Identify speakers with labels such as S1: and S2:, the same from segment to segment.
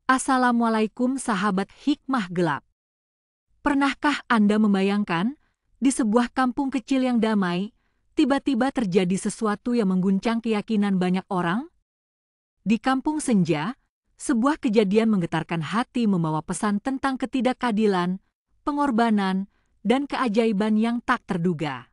S1: Assalamualaikum sahabat hikmah gelap. Pernahkah Anda membayangkan, di sebuah kampung kecil yang damai, tiba-tiba terjadi sesuatu yang mengguncang keyakinan banyak orang? Di Kampung Senja, sebuah kejadian menggetarkan hati membawa pesan tentang ketidakadilan, pengorbanan, dan keajaiban yang tak terduga.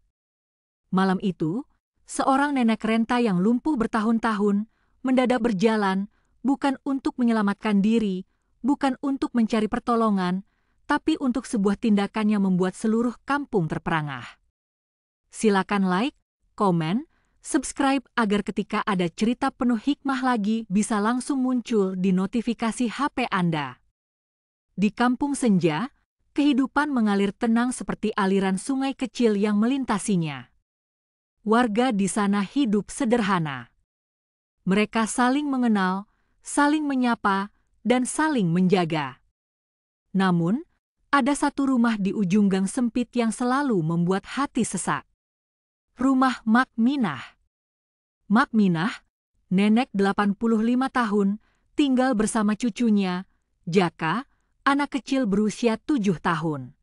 S1: Malam itu, seorang nenek renta yang lumpuh bertahun-tahun mendadak berjalan, bukan untuk menyelamatkan diri, bukan untuk mencari pertolongan, tapi untuk sebuah tindakan yang membuat seluruh kampung terperangah. Silakan like, komen, subscribe agar ketika ada cerita penuh hikmah lagi bisa langsung muncul di notifikasi HP Anda. Di Kampung Senja, kehidupan mengalir tenang seperti aliran sungai kecil yang melintasinya. Warga di sana hidup sederhana. Mereka saling mengenal, saling menyapa, dan saling menjaga. Namun, ada satu rumah di ujung gang sempit yang selalu membuat hati sesak. Rumah Mak Minah. Mak Minah, nenek 85 tahun, tinggal bersama cucunya, Jaka, anak kecil berusia 7 tahun.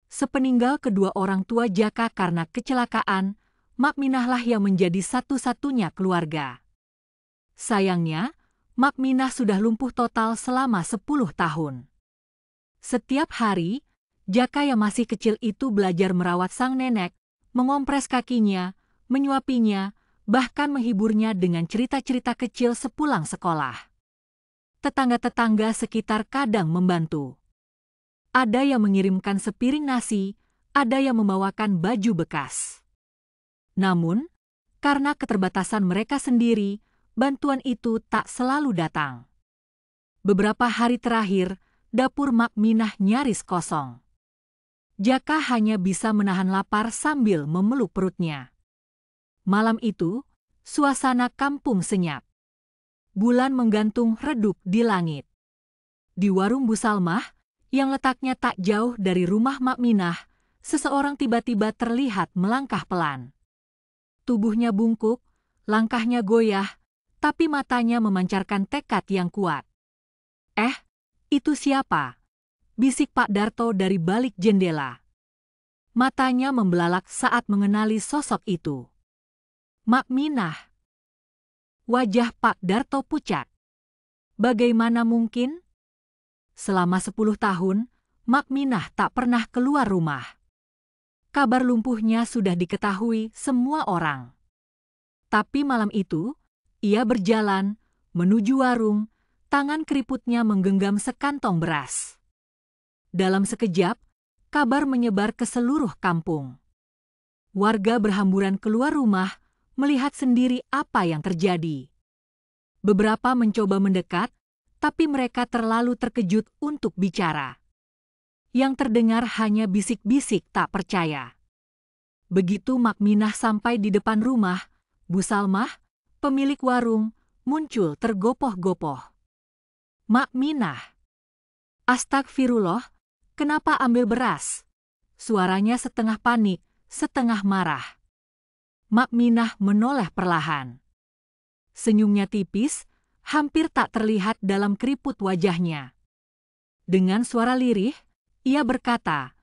S1: Sepeninggal kedua orang tua Jaka karena kecelakaan, Mak Minahlah yang menjadi satu-satunya keluarga. Sayangnya, Mak Minah sudah lumpuh total selama 10 tahun. Setiap hari, Jaka yang masih kecil itu belajar merawat sang nenek, mengompres kakinya, menyuapinya, bahkan menghiburnya dengan cerita-cerita kecil sepulang sekolah. Tetangga-tetangga sekitar kadang membantu. Ada yang mengirimkan sepiring nasi, ada yang membawakan baju bekas. Namun, karena keterbatasan mereka sendiri, bantuan itu tak selalu datang. Beberapa hari terakhir, dapur Mak Minah nyaris kosong. Jaka hanya bisa menahan lapar sambil memeluk perutnya. Malam itu, suasana kampung senyap. Bulan menggantung redup di langit. Di warung Bu Salmah, yang letaknya tak jauh dari rumah Mak Minah, seseorang tiba-tiba terlihat melangkah pelan. Tubuhnya bungkuk, langkahnya goyah, tapi matanya memancarkan tekad yang kuat. Itu siapa?" bisik Pak Darto dari balik jendela. Matanya membelalak saat mengenali sosok itu. Mak Minah. Wajah Pak Darto pucat. Bagaimana mungkin? Selama 10 tahun, Mak Minah tak pernah keluar rumah. Kabar lumpuhnya sudah diketahui semua orang. Tapi malam itu, ia berjalan menuju warung, tangan keriputnya menggenggam sekantong beras. Dalam sekejap, kabar menyebar ke seluruh kampung. Warga berhamburan keluar rumah, melihat sendiri apa yang terjadi. Beberapa mencoba mendekat, tapi mereka terlalu terkejut untuk bicara. Yang terdengar hanya bisik-bisik tak percaya. Begitu Mak Minah sampai di depan rumah, Bu Salmah, pemilik warung, muncul tergopoh-gopoh. "Mak Minah, astagfirullah, kenapa ambil beras?" Suaranya setengah panik, setengah marah. Mak Minah menoleh perlahan. Senyumnya tipis, hampir tak terlihat dalam keriput wajahnya. Dengan suara lirih, ia berkata,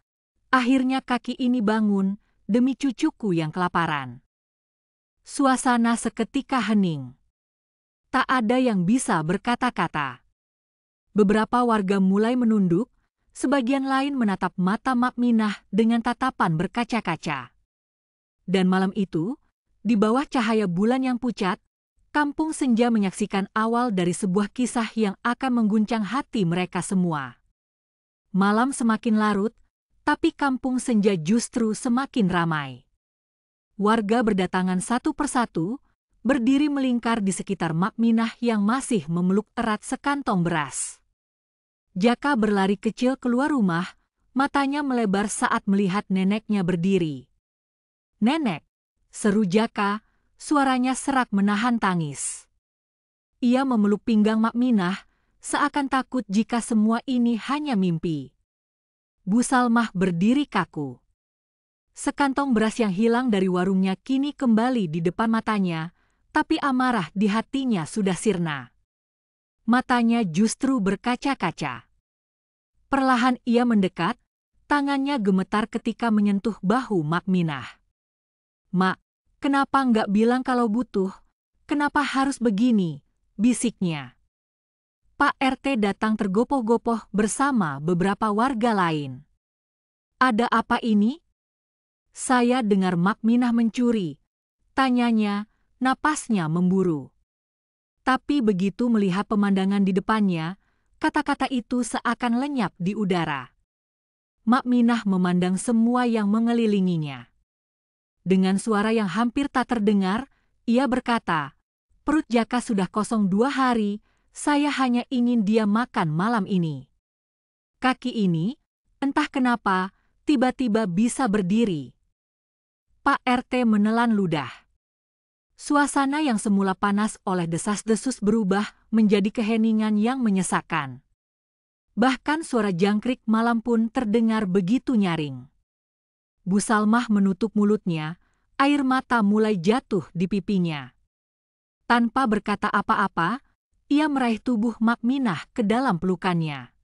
S1: "Akhirnya kaki ini bangun demi cucuku yang kelaparan." Suasana seketika hening. Tak ada yang bisa berkata-kata. Beberapa warga mulai menunduk, sebagian lain menatap mata Mak Minah dengan tatapan berkaca-kaca. Dan malam itu, di bawah cahaya bulan yang pucat, Kampung Senja menyaksikan awal dari sebuah kisah yang akan mengguncang hati mereka semua. Malam semakin larut, tapi Kampung Senja justru semakin ramai. Warga berdatangan satu persatu, berdiri melingkar di sekitar Mak Minah yang masih memeluk erat sekantong beras. Jaka berlari kecil keluar rumah, matanya melebar saat melihat neneknya berdiri. "Nenek!" seru Jaka, suaranya serak menahan tangis. Ia memeluk pinggang Mak Minah, seakan takut jika semua ini hanya mimpi. Bu Salmah berdiri kaku. Sekantong beras yang hilang dari warungnya kini kembali di depan matanya, tapi amarah di hatinya sudah sirna. Matanya justru berkaca-kaca. Perlahan ia mendekat, tangannya gemetar ketika menyentuh bahu Mak Minah. "Mak, kenapa nggak bilang kalau butuh? Kenapa harus begini?" bisiknya. Pak RT datang tergopoh-gopoh bersama beberapa warga lain. "Ada apa ini?" "Saya dengar Mak Minah mencuri," tanyanya, napasnya memburu. Tapi begitu melihat pemandangan di depannya, kata-kata itu seakan lenyap di udara. Mak Minah memandang semua yang mengelilinginya. Dengan suara yang hampir tak terdengar, ia berkata, "Perut Jaka sudah kosong 2 hari, saya hanya ingin dia makan malam ini." Kaki ini, entah kenapa, tiba-tiba bisa berdiri. Pak RT menelan ludah. Suasana yang semula panas oleh desas-desus berubah menjadi keheningan yang menyesakkan. Bahkan suara jangkrik malam pun terdengar begitu nyaring. Bu Salmah menutup mulutnya, air mata mulai jatuh di pipinya. Tanpa berkata apa-apa, ia meraih tubuh Mak Minah ke dalam pelukannya.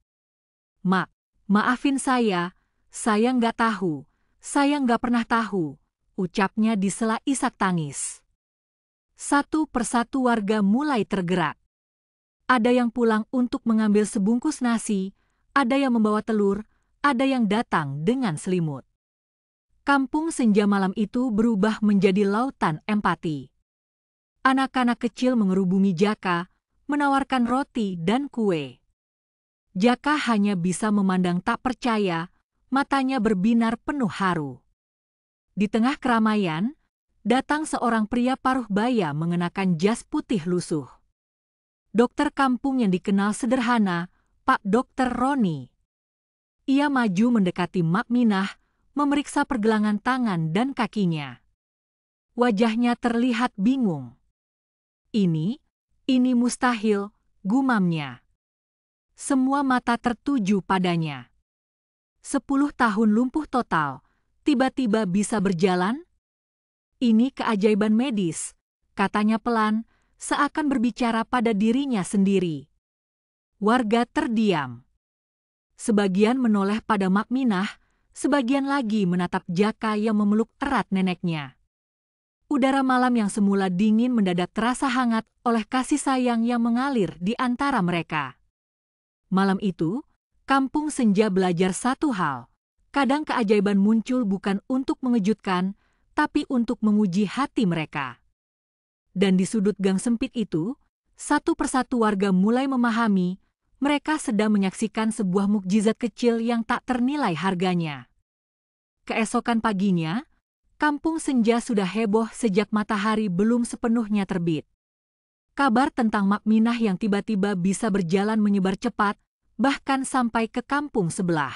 S1: "Mak, maafin saya nggak tahu, saya nggak pernah tahu," ucapnya di sela isak tangis. Satu persatu warga mulai tergerak. Ada yang pulang untuk mengambil sebungkus nasi, ada yang membawa telur, ada yang datang dengan selimut. Kampung senja malam itu berubah menjadi lautan empati. Anak-anak kecil mengerubungi Jaka, menawarkan roti dan kue. Jaka hanya bisa memandang tak percaya, matanya berbinar penuh haru. Di tengah keramaian, datang seorang pria paruh baya mengenakan jas putih lusuh. Dokter kampung yang dikenal sederhana, Pak Dokter Roni. Ia maju mendekati Mak Minah, memeriksa pergelangan tangan dan kakinya. Wajahnya terlihat bingung. Ini mustahil, gumamnya. Semua mata tertuju padanya. 10 tahun lumpuh total, tiba-tiba bisa berjalan? Ini keajaiban medis, katanya pelan, seakan berbicara pada dirinya sendiri. Warga terdiam. Sebagian menoleh pada Mak Minah, sebagian lagi menatap Jaka yang memeluk erat neneknya. Udara malam yang semula dingin mendadak terasa hangat oleh kasih sayang yang mengalir di antara mereka. Malam itu, kampung senja belajar satu hal. Kadang keajaiban muncul bukan untuk mengejutkan, tapi untuk menguji hati mereka. Dan di sudut gang sempit itu, satu persatu warga mulai memahami, mereka sedang menyaksikan sebuah mukjizat kecil yang tak ternilai harganya. Keesokan paginya, kampung senja sudah heboh sejak matahari belum sepenuhnya terbit. Kabar tentang Mak Minah yang tiba-tiba bisa berjalan menyebar cepat, bahkan sampai ke kampung sebelah.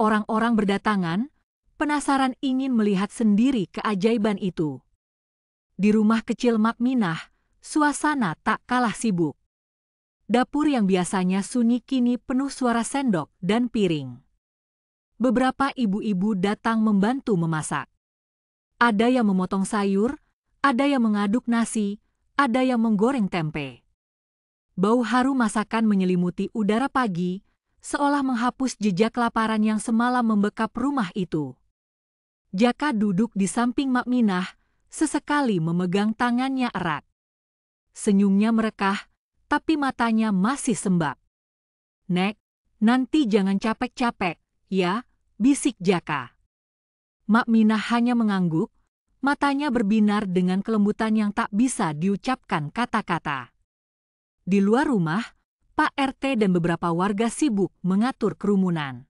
S1: Orang-orang berdatangan, penasaran ingin melihat sendiri keajaiban itu. Di rumah kecil Mak Minah, suasana tak kalah sibuk. Dapur yang biasanya sunyi kini penuh suara sendok dan piring. Beberapa ibu-ibu datang membantu memasak. Ada yang memotong sayur, ada yang mengaduk nasi, ada yang menggoreng tempe. Bau harum masakan menyelimuti udara pagi, seolah menghapus jejak kelaparan yang semalam membekap rumah itu. Jaka duduk di samping Mak Minah, sesekali memegang tangannya erat. Senyumnya merekah, tapi matanya masih sembab. "Nek, nanti jangan capek-capek, ya," bisik Jaka. Mak Minah hanya mengangguk, matanya berbinar dengan kelembutan yang tak bisa diucapkan kata-kata. Di luar rumah, Pak RT dan beberapa warga sibuk mengatur kerumunan.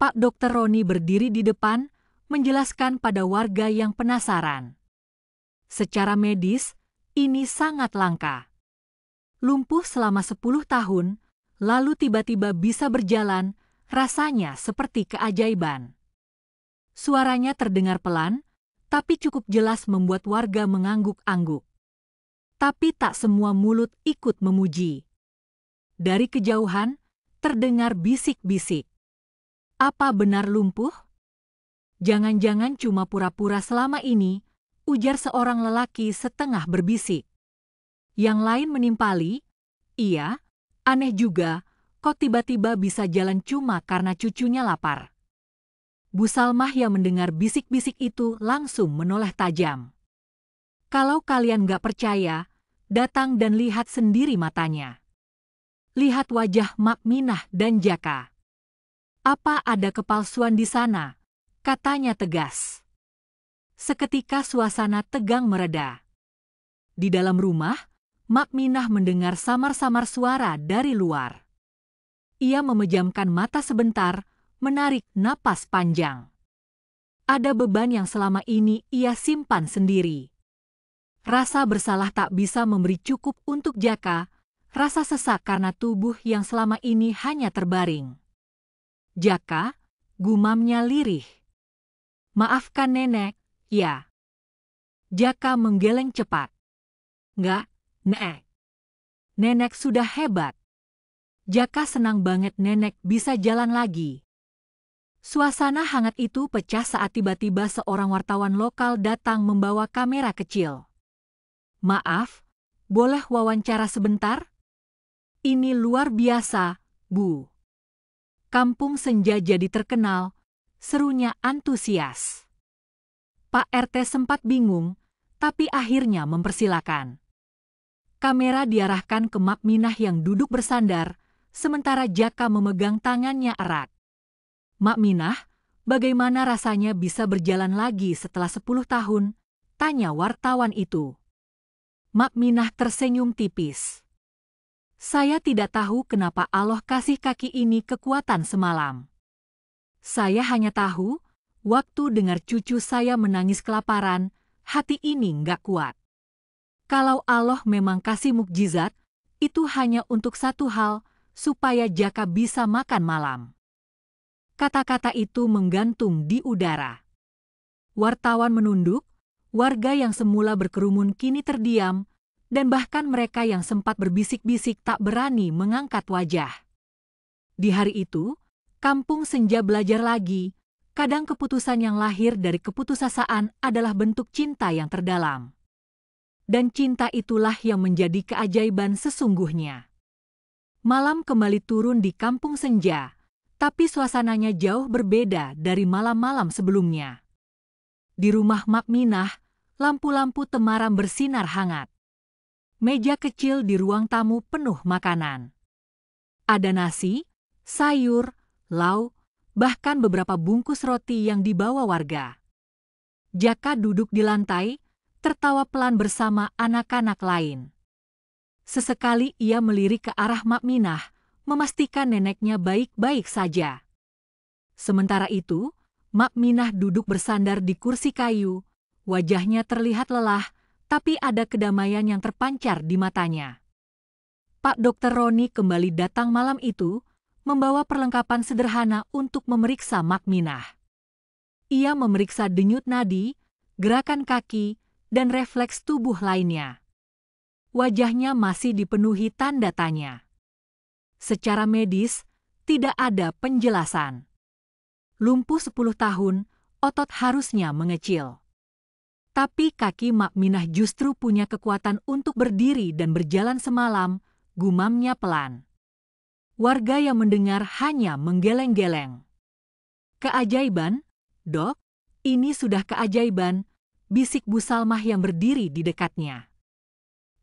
S1: Pak Dokter Roni berdiri di depan, menjelaskan pada warga yang penasaran. Secara medis, ini sangat langka. Lumpuh selama 10 tahun, lalu tiba-tiba bisa berjalan, rasanya seperti keajaiban. Suaranya terdengar pelan, tapi cukup jelas membuat warga mengangguk-angguk. Tapi tak semua mulut ikut memuji. Dari kejauhan, terdengar bisik-bisik. "Apa benar lumpuh? Jangan-jangan cuma pura-pura selama ini," ujar seorang lelaki setengah berbisik. Yang lain menimpali, Iya, aneh juga, kok tiba-tiba bisa jalan cuma karena cucunya lapar. Bu Salmah yang mendengar bisik-bisik itu langsung menoleh tajam. Kalau kalian gak percaya, datang dan lihat sendiri matanya. Lihat wajah Mak Minah dan Jaka. Apa ada kepalsuan di sana? Katanya tegas. Seketika suasana tegang mereda. Di dalam rumah, Mak Minah mendengar samar-samar suara dari luar. Ia memejamkan mata sebentar, menarik napas panjang. Ada beban yang selama ini ia simpan sendiri. Rasa bersalah tak bisa memberi cukup untuk Jaka, rasa sesak karena tubuh yang selama ini hanya terbaring. Jaka, gumamnya lirih. Maafkan nenek, ya. Jaka menggeleng cepat. Nggak, Nek. Nenek sudah hebat. Jaka senang banget nenek bisa jalan lagi. Suasana hangat itu pecah saat tiba-tiba seorang wartawan lokal datang membawa kamera kecil. Maaf, boleh wawancara sebentar? Ini luar biasa, Bu. Kampung Senja jadi terkenal, serunya antusias. Pak RT sempat bingung, tapi akhirnya mempersilakan. Kamera diarahkan ke Mak Minah yang duduk bersandar, sementara Jaka memegang tangannya erat. Mak Minah, bagaimana rasanya bisa berjalan lagi setelah 10 tahun? Tanya wartawan itu. Mak Minah tersenyum tipis. Saya tidak tahu kenapa Allah kasih kaki ini kekuatan semalam. Saya hanya tahu, waktu dengar cucu saya menangis kelaparan, hati ini nggak kuat. Kalau Allah memang kasih mukjizat, itu hanya untuk satu hal, supaya Jaka bisa makan malam. Kata-kata itu menggantung di udara. Wartawan menunduk, warga yang semula berkerumun kini terdiam, dan bahkan mereka yang sempat berbisik-bisik tak berani mengangkat wajah. Di hari itu, Kampung Senja belajar lagi, kadang keputusan yang lahir dari keputusasaan adalah bentuk cinta yang terdalam. Dan cinta itulah yang menjadi keajaiban sesungguhnya. Malam kembali turun di Kampung Senja, tapi suasananya jauh berbeda dari malam-malam sebelumnya. Di rumah Mak Minah, lampu-lampu temaram bersinar hangat. Meja kecil di ruang tamu penuh makanan. Ada nasi, sayur, lauk, bahkan beberapa bungkus roti yang dibawa warga. Jaka duduk di lantai, tertawa pelan bersama anak-anak lain. Sesekali ia melirik ke arah Mak Minah, memastikan neneknya baik-baik saja. Sementara itu, Mak Minah duduk bersandar di kursi kayu, wajahnya terlihat lelah, tapi ada kedamaian yang terpancar di matanya. Pak Dr. Roni kembali datang malam itu, membawa perlengkapan sederhana untuk memeriksa Mak Minah. Ia memeriksa denyut nadi, gerakan kaki, dan refleks tubuh lainnya. Wajahnya masih dipenuhi tanda tanya. Secara medis, tidak ada penjelasan. Lumpuh 10 tahun, otot harusnya mengecil. Tapi kaki Mak Minah justru punya kekuatan untuk berdiri dan berjalan semalam, gumamnya pelan. Warga yang mendengar hanya menggeleng-geleng. Keajaiban, Dok, ini sudah keajaiban, bisik Bu Salmah yang berdiri di dekatnya.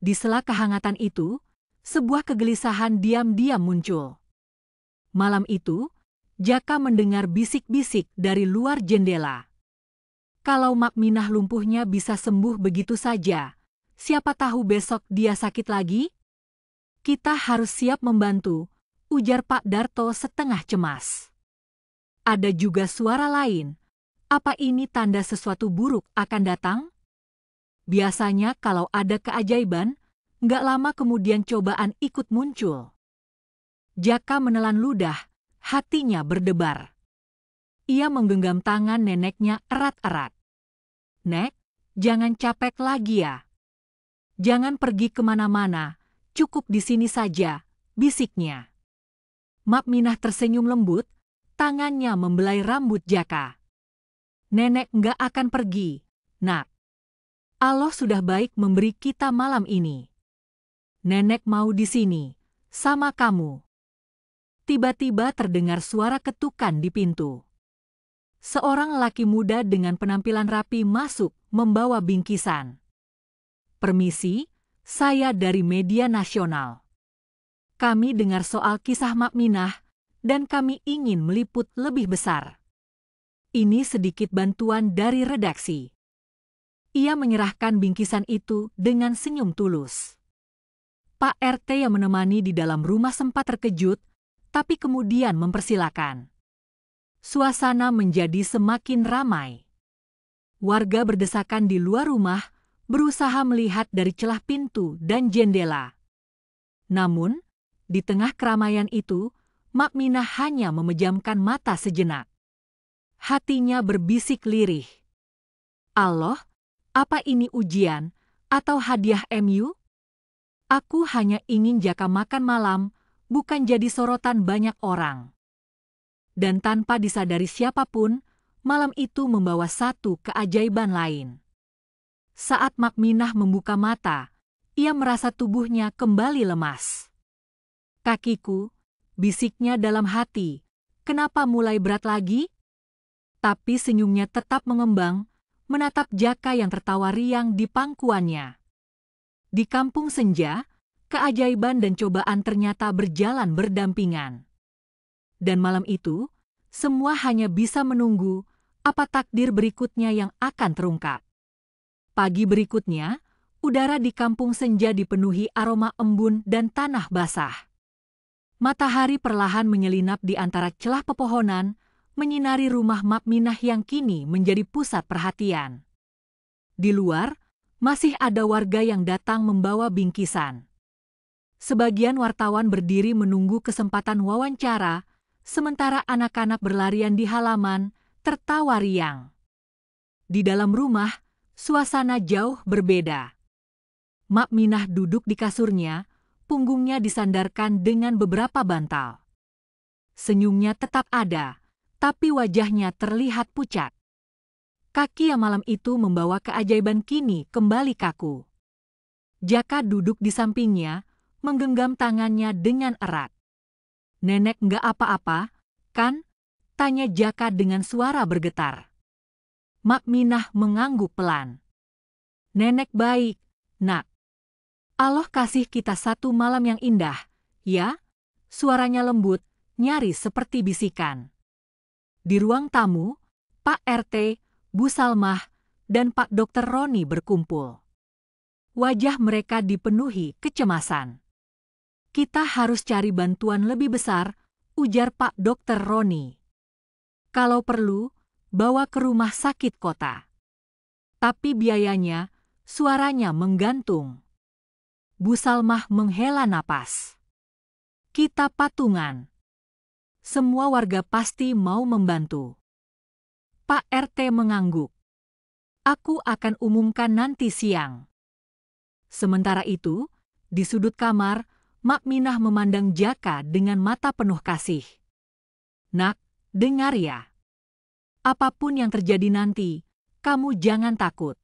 S1: Di sela kehangatan itu, sebuah kegelisahan diam-diam muncul. Malam itu, Jaka mendengar bisik-bisik dari luar jendela. Kalau Mak Minah lumpuhnya bisa sembuh begitu saja, siapa tahu besok dia sakit lagi? Kita harus siap membantu, ujar Pak Darto setengah cemas. Ada juga suara lain. Apa ini tanda sesuatu buruk akan datang? Biasanya kalau ada keajaiban, nggak lama kemudian cobaan ikut muncul. Jaka menelan ludah, hatinya berdebar. Ia menggenggam tangan neneknya erat-erat. Nek, jangan capek lagi ya. Jangan pergi kemana-mana, cukup di sini saja, bisiknya. Mak Minah tersenyum lembut, tangannya membelai rambut Jaka. Nenek nggak akan pergi, Nak. Allah sudah baik memberi kita malam ini. Nenek mau di sini, Sama kamu. Tiba-tiba terdengar suara ketukan di pintu. Seorang lelaki muda dengan penampilan rapi masuk membawa bingkisan. Permisi, saya dari media nasional. Kami dengar soal kisah Mak Minah dan kami ingin meliput lebih besar. Ini sedikit bantuan dari redaksi. Ia menyerahkan bingkisan itu dengan senyum tulus. Pak RT yang menemani di dalam rumah sempat terkejut, tapi kemudian mempersilakan. Suasana menjadi semakin ramai. Warga berdesakan di luar rumah, berusaha melihat dari celah pintu dan jendela. Namun, di tengah keramaian itu, Mak Minah hanya memejamkan mata sejenak. Hatinya berbisik lirih. Allah, apa ini ujian atau hadiah MU? Aku hanya ingin Jaka makan malam, bukan jadi sorotan banyak orang. Dan tanpa disadari siapapun, malam itu membawa satu keajaiban lain. Saat Mak Minah membuka mata, ia merasa tubuhnya kembali lemas. Kakiku, bisiknya dalam hati, kenapa mulai berat lagi? Tapi senyumnya tetap mengembang, menatap Jaka yang tertawa riang di pangkuannya. Di kampung senja, keajaiban dan cobaan ternyata berjalan berdampingan. Dan malam itu, semua hanya bisa menunggu apa takdir berikutnya yang akan terungkap. Pagi berikutnya, udara di kampung senja dipenuhi aroma embun dan tanah basah. Matahari perlahan menyelinap di antara celah pepohonan, menyinari rumah Mak Minah yang kini menjadi pusat perhatian. Di luar, masih ada warga yang datang membawa bingkisan. Sebagian wartawan berdiri menunggu kesempatan wawancara, sementara anak-anak berlarian di halaman, tertawa riang. Di dalam rumah, suasana jauh berbeda. Mak Minah duduk di kasurnya, punggungnya disandarkan dengan beberapa bantal. Senyumnya tetap ada, tapi wajahnya terlihat pucat. Kaki yang malam itu membawa keajaiban kini kembali kaku. Jaka duduk di sampingnya, menggenggam tangannya dengan erat. Nenek nggak apa-apa, kan? Tanya Jaka dengan suara bergetar. Mak Minah mengangguk pelan. Nenek baik, nak. Allah kasih kita satu malam yang indah, ya? Suaranya lembut, nyaris seperti bisikan. Di ruang tamu, Pak RT, Bu Salmah, dan Pak Dr. Roni berkumpul. Wajah mereka dipenuhi kecemasan. Kita harus cari bantuan lebih besar, ujar Pak Dr. Roni. Kalau perlu, bawa ke rumah sakit kota. Tapi biayanya, suaranya menggantung. Bu Salmah menghela napas. Kita patungan. Semua warga pasti mau membantu. Pak RT mengangguk. Aku akan umumkan nanti siang. Sementara itu, di sudut kamar, Mak Minah memandang Jaka dengan mata penuh kasih. Nak, dengar ya. Apapun yang terjadi nanti, kamu jangan takut.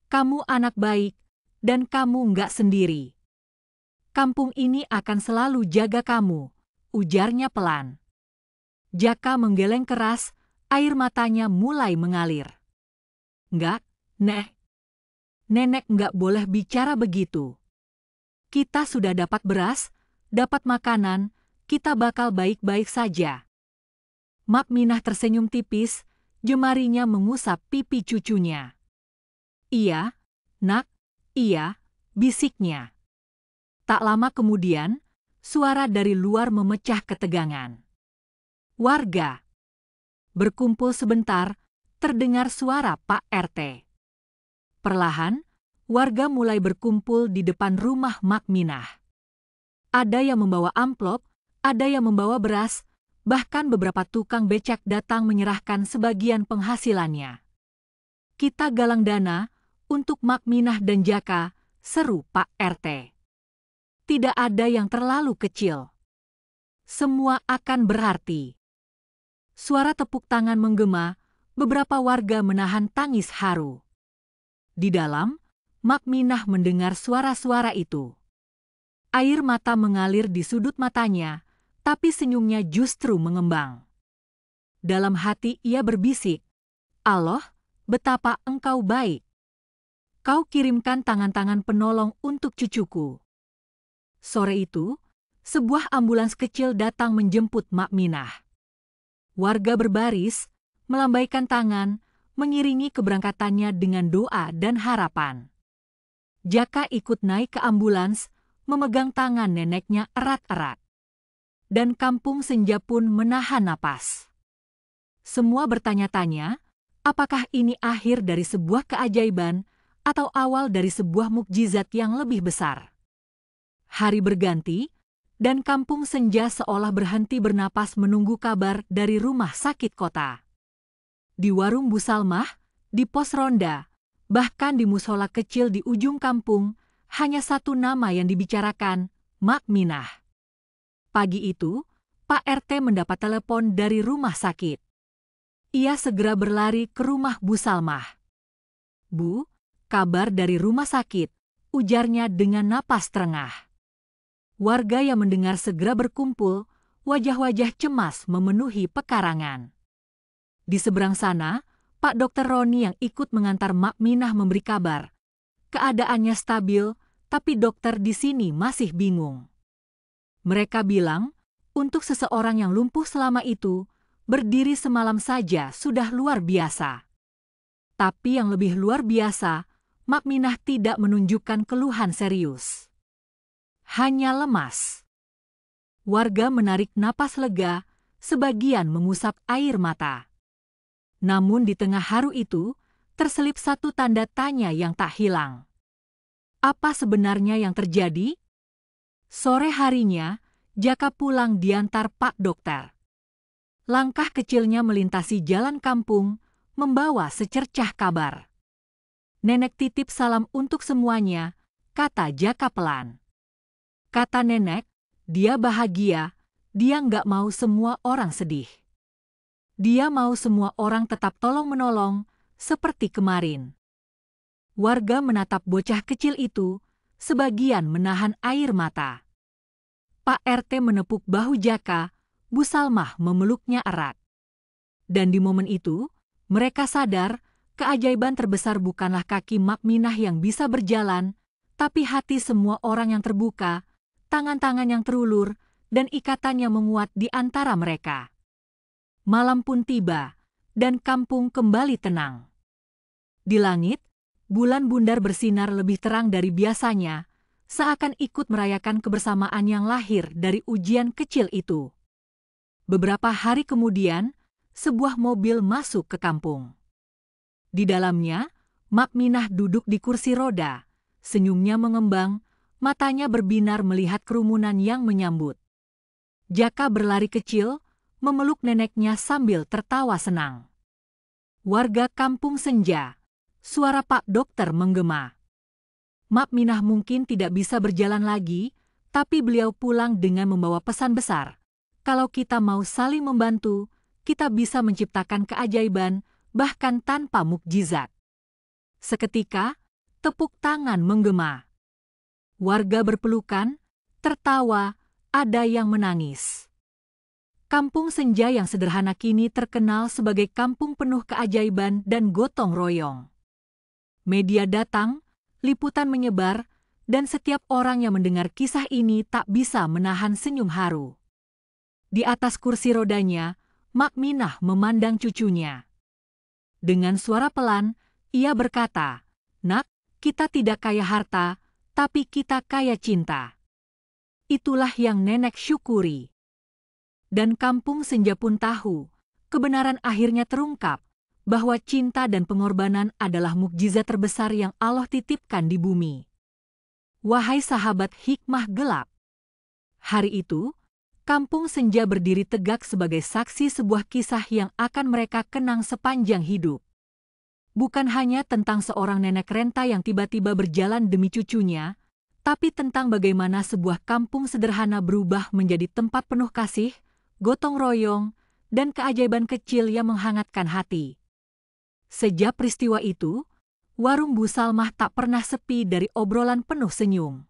S1: Kamu anak baik, dan kamu nggak sendiri. Kampung ini akan selalu jaga kamu, ujarnya pelan. Jaka menggeleng keras, air matanya mulai mengalir. Nggak, Nek. Nenek nggak boleh bicara begitu. Kita sudah dapat beras, dapat makanan, kita bakal baik-baik saja. Mak Minah tersenyum tipis, jemarinya mengusap pipi cucunya. Iya, nak, iya, bisiknya. Tak lama kemudian, suara dari luar memecah ketegangan. Warga berkumpul sebentar, terdengar suara Pak RT. Perlahan, warga mulai berkumpul di depan rumah Mak Minah. Ada yang membawa amplop, ada yang membawa beras, bahkan beberapa tukang becak datang menyerahkan sebagian penghasilannya. Kita galang dana untuk Mak Minah dan Jaka, seru Pak RT. Tidak ada yang terlalu kecil. Semua akan berarti. Suara tepuk tangan menggema, beberapa warga menahan tangis haru. Di dalam, Mak Minah mendengar suara-suara itu. Air mata mengalir di sudut matanya, tapi senyumnya justru mengembang. Dalam hati ia berbisik, Allah, betapa engkau baik. Kau kirimkan tangan-tangan penolong untuk cucuku. Sore itu, sebuah ambulans kecil datang menjemput Mak Minah. Warga berbaris, melambaikan tangan, mengiringi keberangkatannya dengan doa dan harapan. Jaka ikut naik ke ambulans, memegang tangan neneknya erat-erat. Dan kampung Senja pun menahan napas. Semua bertanya-tanya, apakah ini akhir dari sebuah keajaiban atau awal dari sebuah mukjizat yang lebih besar. Hari berganti, dan kampung Senja seolah berhenti bernapas menunggu kabar dari rumah sakit kota. Di warung Bu Salmah, di pos ronda, bahkan di musola kecil di ujung kampung, hanya satu nama yang dibicarakan, Mak Minah. Pagi itu, Pak RT mendapat telepon dari rumah sakit. Ia segera berlari ke rumah Bu Salmah. Bu, kabar dari rumah sakit, ujarnya dengan napas terengah. Warga yang mendengar segera berkumpul, wajah-wajah cemas memenuhi pekarangan. Di seberang sana, Pak Dr. Roni yang ikut mengantar Mak Minah memberi kabar. Keadaannya stabil, tapi dokter di sini masih bingung. Mereka bilang, untuk seseorang yang lumpuh selama itu, berdiri semalam saja sudah luar biasa. Tapi yang lebih luar biasa, Mak Minah tidak menunjukkan keluhan serius. Hanya lemas. Warga menarik napas lega, sebagian mengusap air mata. Namun di tengah haru itu, terselip satu tanda tanya yang tak hilang. Apa sebenarnya yang terjadi? Sore harinya, Jaka pulang diantar Pak Dokter. Langkah kecilnya melintasi jalan kampung, membawa secercah kabar. Nenek titip salam untuk semuanya, kata Jaka pelan. Kata nenek, dia bahagia, dia nggak mau semua orang sedih. Dia mau semua orang tetap tolong-menolong, seperti kemarin. Warga menatap bocah kecil itu, sebagian menahan air mata. Pak RT menepuk bahu Jaka, Bu Salmah memeluknya erat. Dan di momen itu, mereka sadar, keajaiban terbesar bukanlah kaki Mak Minah yang bisa berjalan, tapi hati semua orang yang terbuka, tangan-tangan yang terulur, dan ikatan yang menguat di antara mereka. Malam pun tiba, dan kampung kembali tenang. Di langit, bulan bundar bersinar lebih terang dari biasanya, seakan ikut merayakan kebersamaan yang lahir dari ujian kecil itu. Beberapa hari kemudian, sebuah mobil masuk ke kampung. Di dalamnya, Mak Minah duduk di kursi roda, senyumnya mengembang, matanya berbinar melihat kerumunan yang menyambut. Jaka berlari kecil, memeluk neneknya sambil tertawa senang. Warga kampung Senja, suara Pak Dokter menggema. Mak Minah mungkin tidak bisa berjalan lagi, tapi beliau pulang dengan membawa pesan besar. Kalau kita mau saling membantu, kita bisa menciptakan keajaiban, bahkan tanpa mukjizat. Seketika, tepuk tangan menggema. Warga berpelukan, tertawa, ada yang menangis. Kampung Senja yang sederhana kini terkenal sebagai kampung penuh keajaiban dan gotong royong. Media datang, liputan menyebar, dan setiap orang yang mendengar kisah ini tak bisa menahan senyum haru. Di atas kursi rodanya, Mak Minah memandang cucunya. Dengan suara pelan, ia berkata, "Nak, kita tidak kaya harta, tapi kita kaya cinta." Itulah yang nenek syukuri. Dan kampung Senja pun tahu, kebenaran akhirnya terungkap, bahwa cinta dan pengorbanan adalah mukjizat terbesar yang Allah titipkan di bumi. Wahai sahabat hikmah gelap. Hari itu, kampung Senja berdiri tegak sebagai saksi sebuah kisah yang akan mereka kenang sepanjang hidup. Bukan hanya tentang seorang nenek renta yang tiba-tiba berjalan demi cucunya, tapi tentang bagaimana sebuah kampung sederhana berubah menjadi tempat penuh kasih, gotong royong, dan keajaiban kecil yang menghangatkan hati. Sejak peristiwa itu, warung Bu Salmah tak pernah sepi dari obrolan penuh senyum.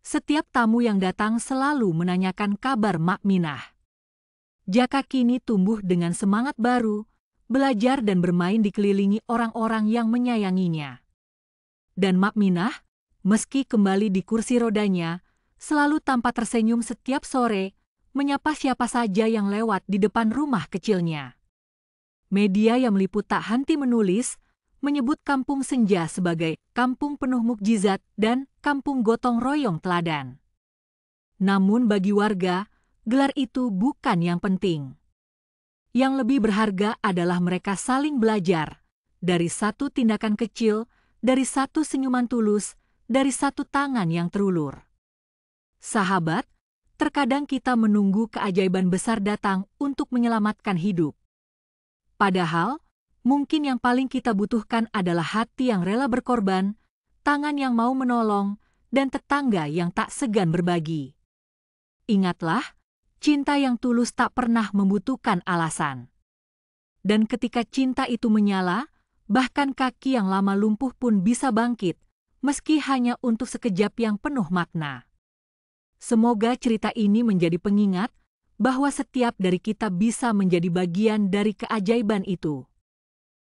S1: Setiap tamu yang datang selalu menanyakan kabar Mak Minah. Jaka kini tumbuh dengan semangat baru, belajar dan bermain dikelilingi orang-orang yang menyayanginya. Dan Mak Minah, meski kembali di kursi rodanya, selalu tampak tersenyum setiap sore, menyapa siapa saja yang lewat di depan rumah kecilnya. Media yang meliput tak henti menulis, menyebut Kampung Senja sebagai kampung penuh mukjizat dan kampung gotong royong teladan. Namun bagi warga, gelar itu bukan yang penting. Yang lebih berharga adalah mereka saling belajar, dari satu tindakan kecil, dari satu senyuman tulus, dari satu tangan yang terulur. Sahabat, terkadang kita menunggu keajaiban besar datang untuk menyelamatkan hidup. Padahal, mungkin yang paling kita butuhkan adalah hati yang rela berkorban, tangan yang mau menolong, dan tetangga yang tak segan berbagi. Ingatlah, cinta yang tulus tak pernah membutuhkan alasan. Dan ketika cinta itu menyala, bahkan kaki yang lama lumpuh pun bisa bangkit, meski hanya untuk sekejap yang penuh makna. Semoga cerita ini menjadi pengingat bahwa setiap dari kita bisa menjadi bagian dari keajaiban itu.